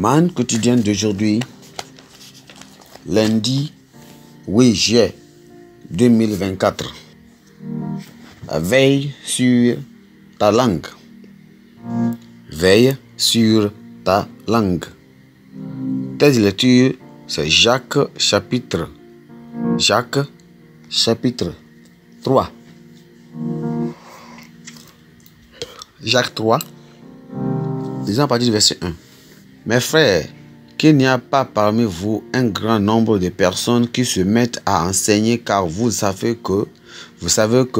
Manne quotidienne d'aujourd'hui, lundi 8 juillet 2024. Veille sur ta langue. Veille sur ta langue. Thèse de lecture, c'est Jacques chapitre 3. Jacques 3, lisons à partir du verset 1. Mes frères, qu'il n'y a pas parmi vous un grand nombre de personnes qui se mettent à enseigner, car vous savez que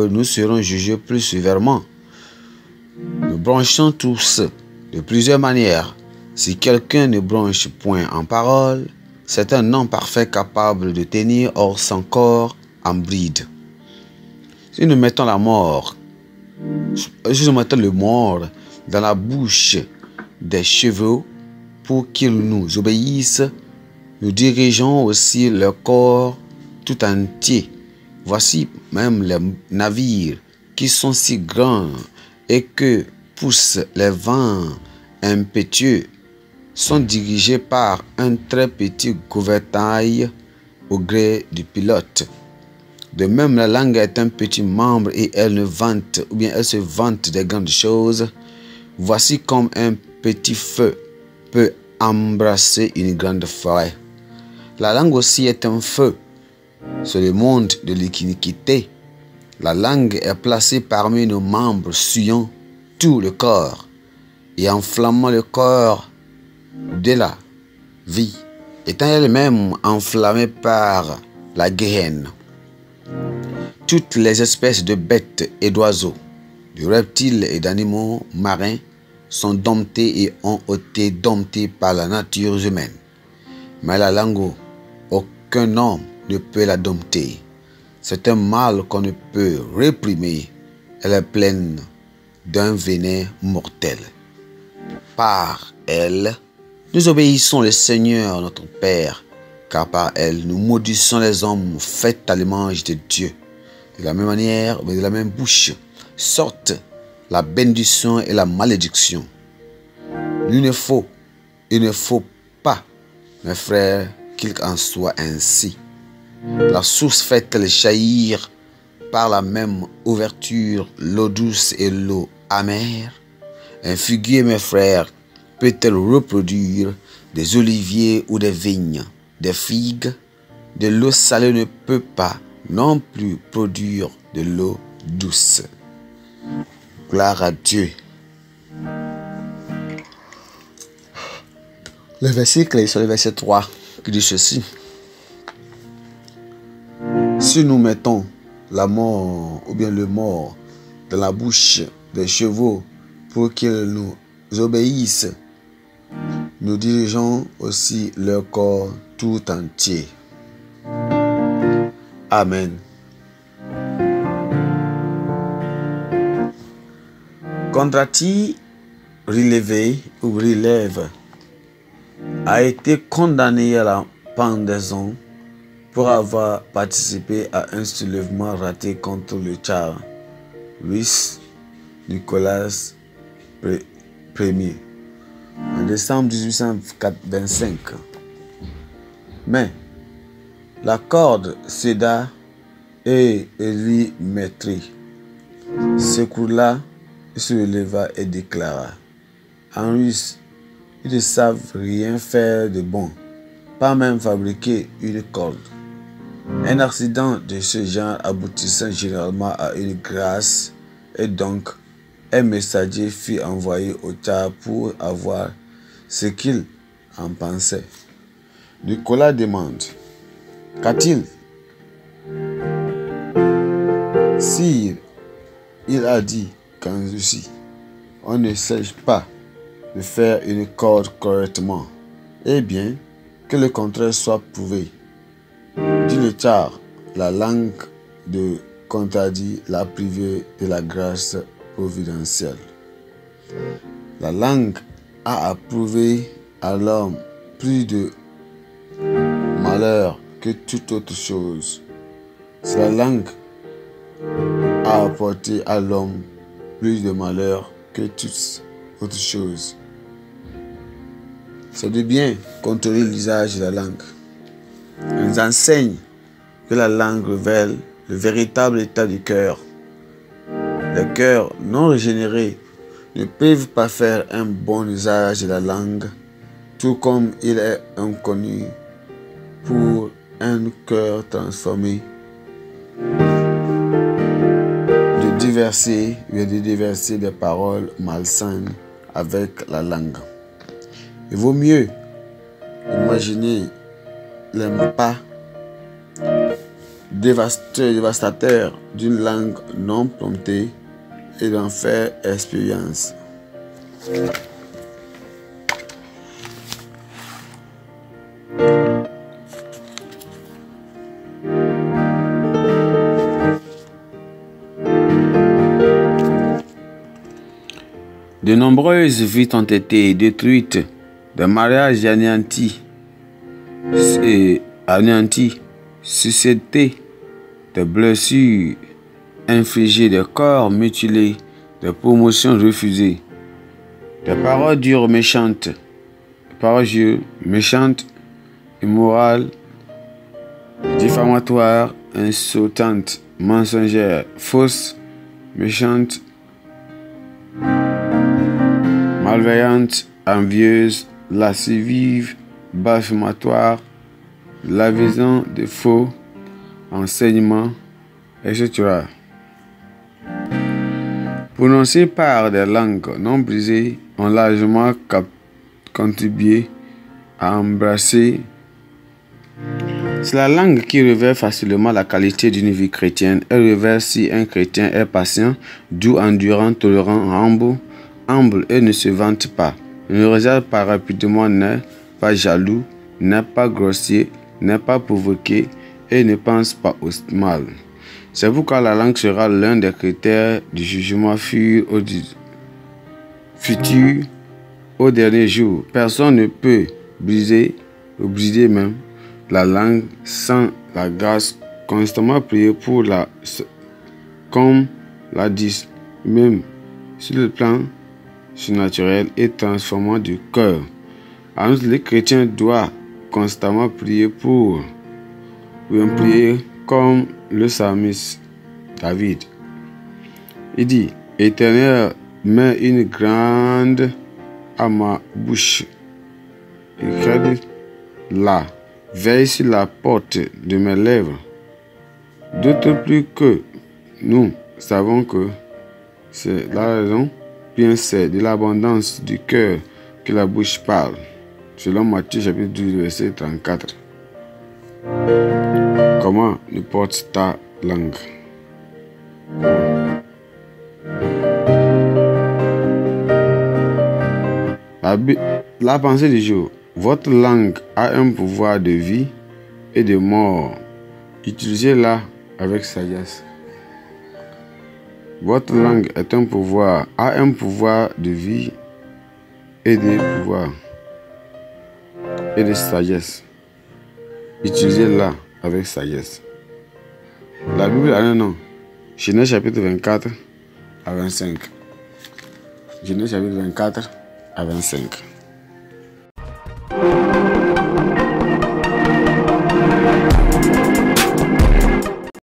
nous serons jugés plus sévèrement. Nous branchons tous de plusieurs manières. Si quelqu'un ne branche point en parole, c'est un homme parfait capable de tenir hors son corps en bride. Si nous mettons le mort dans la bouche des chevaux pour qu'ils nous obéissent, nous dirigeons aussi leur corps tout entier. Voici même les navires qui sont si grands et que poussent les vents impétueux sont dirigés par un très petit gouvernail au gré du pilote. De même, la langue est un petit membre et elle se vante des grandes choses. Voici comme un petit feu peut embrasser une grande forêt. La langue aussi est un feu. C'est le monde de l'iniquité. La langue est placée parmi nos membres, souillant tout le corps et enflammant le corps de la vie, étant elle-même enflammée par la guéhenne. Toutes les espèces de bêtes et d'oiseaux, de reptiles et d'animaux marins sont domptés et ont été domptés par la nature humaine. Mais la langue, aucun homme ne peut la dompter. C'est un mal qu'on ne peut réprimer. Elle est pleine d'un venin mortel. Par elle, nous obéissons le Seigneur notre Père, car par elle, nous maudissons les hommes faits à l'image de Dieu. De la même manière, mais de la même bouche, sortent la bénédiction et la malédiction. Il ne faut pas, mes frères, qu'il en soit ainsi. La source fait-elle jaillir par la même ouverture l'eau douce et l'eau amère? Un figuier, mes frères, peut-elle reproduire des oliviers ou des vignes, des figues? De l'eau salée ne peut pas non plus produire de l'eau douce. Gloire à Dieu. Le verset clé sur le verset 3 qui dit ceci. Si nous mettons la mort ou bien le mort dans la bouche des chevaux pour qu'ils nous obéissent, nous dirigeons aussi leur corps tout entier. Amen. Kondraty Relève a été condamné à la pendaison pour avoir participé à un soulèvement raté contre le tsar russe Nicolas Ier en décembre 1825. Mais la corde céda et Élie Maîtri s'écroula, se releva et déclara: en russe, ils ne savent rien faire de bon, pas même fabriquer une corde. Un accident de ce genre aboutissant généralement à une grâce, et donc un messager fut envoyé au tsar pour avoir ce qu'il en pensait. Nicolas demande: qu'a-t-il? Sire, il a dit qu'en Russie, on ne sait pas de faire une corde correctement. Eh bien, que le contraire soit prouvé. Dit le tsar, la langue de Kondraty l'a privé de la grâce providentielle. La langue a approuvé à l'homme plus de malheur que toute autre chose. C'est la langue a apporté à l'homme plus de malheur que toute autre chose. c'est de bien contrôler l'usage de la langue. Elle nous enseigne que la langue révèle le véritable état du cœur. Les cœurs non régénérés ne peuvent pas faire un bon usage de la langue, tout comme il est inconnu pour un cœur transformé de déverser des paroles malsaines avec la langue. Il vaut mieux imaginer l'impact dévastateur d'une langue non promptée et d'en faire expérience. De nombreuses vies ont été détruites, des mariages anéantis, sociétés, des blessures infligées, des corps mutilés, des promotions refusées, des paroles dures méchantes, immorales, diffamatoires, insultantes, mensongères, fausses, méchantes, malveillantes, envieuses, lascivives, blasphématoires, l'avison de faux enseignements, etc. Prononcées par des langues non brisées ont largement contribué à embrasser. C'est la langue qui révèle facilement la qualité d'une vie chrétienne. Elle révèle si un chrétien est patient, doux, endurant, tolérant, humble et ne se vante pas. Ne regarde pas rapidement, n'est pas jaloux, n'est pas grossier, n'est pas provoqué et ne pense pas au mal. C'est pourquoi la langue sera l'un des critères du jugement futur au dernier jour. Personne ne peut briser même la langue sans la grâce. Constamment prier pour comme l'a dit, même sur le plan surnaturel et transformant du cœur. Alors, les chrétiens doivent constamment prier prier comme le psalmiste David. Il dit: Éternel, mets une grande à ma bouche. Et là, veille sur la porte de mes lèvres. D'autant plus que nous savons que c'est la raison, bien c'est de l'abondance du cœur que la bouche parle. Selon Matthieu chapitre 12, verset 34. Comment ne porte ta langue? La pensée du jour. Votre langue a un pouvoir de vie et de mort. Utilisez-la avec sagesse. Votre langue a un pouvoir de vie et de sagesse. Utilisez-la avec sagesse. La Bible a un nom. Genèse chapitre 24 à 25. Genèse chapitre 24 à 25.